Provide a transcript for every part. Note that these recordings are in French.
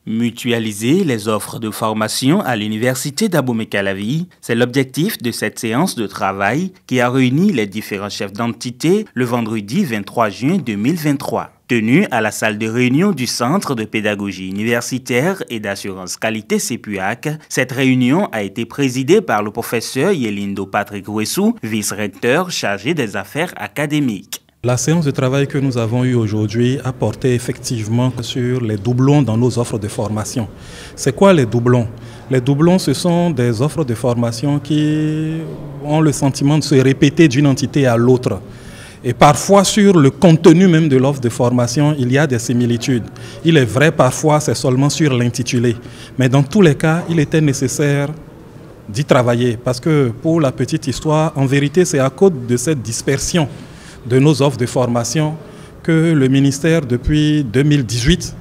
Mutualiser les offres de formation à l'université d'Abomey-Calavi, c'est l'objectif de cette séance de travail qui a réuni les différents chefs d'entité le vendredi 23 juin 2023. Tenue à la salle de réunion du Centre de pédagogie universitaire et d'assurance qualité CEPUAC, cette réunion a été présidée par le professeur Yelindo Patrick Ouessou, vice-recteur chargé des affaires académiques. La séance de travail que nous avons eue aujourd'hui a porté effectivement sur les doublons dans nos offres de formation. C'est quoi les doublons? Les doublons, ce sont des offres de formation qui ont le sentiment de se répéter d'une entité à l'autre. Et parfois, sur le contenu même de l'offre de formation, il y a des similitudes. Il est vrai, parfois, c'est seulement sur l'intitulé. Mais dans tous les cas, il était nécessaire d'y travailler. Parce que, pour la petite histoire, en vérité, c'est à cause de cette dispersion de nos offres de formation que le ministère, depuis 2018,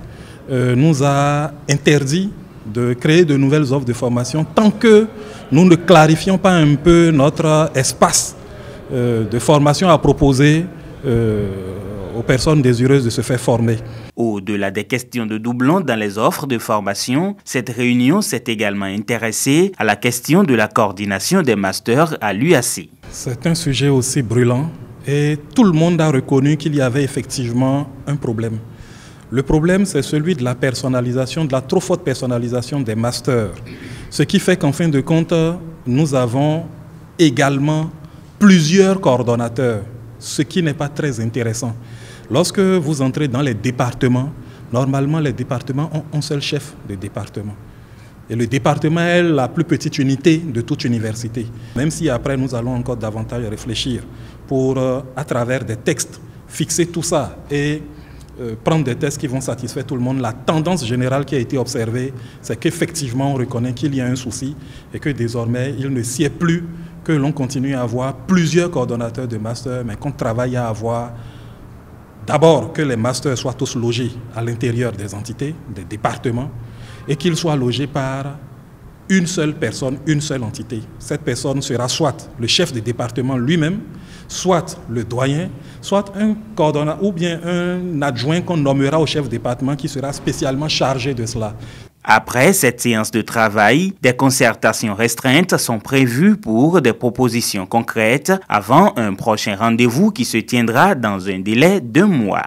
nous a interdit de créer de nouvelles offres de formation tant que nous ne clarifions pas un peu notre espace de formation à proposer aux personnes désireuses de se faire former. Au-delà des questions de doublons dans les offres de formation, cette réunion s'est également intéressée à la question de la coordination des masters à l'UAC. C'est un sujet aussi brûlant et tout le monde a reconnu qu'il y avait effectivement un problème. Le problème, c'est celui de la personnalisation, de la trop forte personnalisation des masters. Ce qui fait qu'en fin de compte, nous avons également plusieurs coordonnateurs, ce qui n'est pas très intéressant. Lorsque vous entrez dans les départements, normalement les départements ont un seul chef de département. Et le département est la plus petite unité de toute université. Même si après nous allons encore davantage réfléchir pour, à travers des textes, fixer tout ça et prendre des tests qui vont satisfaire tout le monde. La tendance générale qui a été observée, c'est qu'effectivement on reconnaît qu'il y a un souci et que désormais il ne sied plus que l'on continue à avoir plusieurs coordonnateurs de master, mais qu'on travaille à avoir d'abord que les masters soient tous logés à l'intérieur des entités, des départements, et qu'ils soient logés par une seule personne, une seule entité. Cette personne sera soit le chef de département lui-même, soit le doyen, soit un coordonnateur ou bien un adjoint qu'on nommera au chef de département qui sera spécialement chargé de cela. Après cette séance de travail, des concertations restreintes sont prévues pour des propositions concrètes avant un prochain rendez-vous qui se tiendra dans un délai d'1 mois.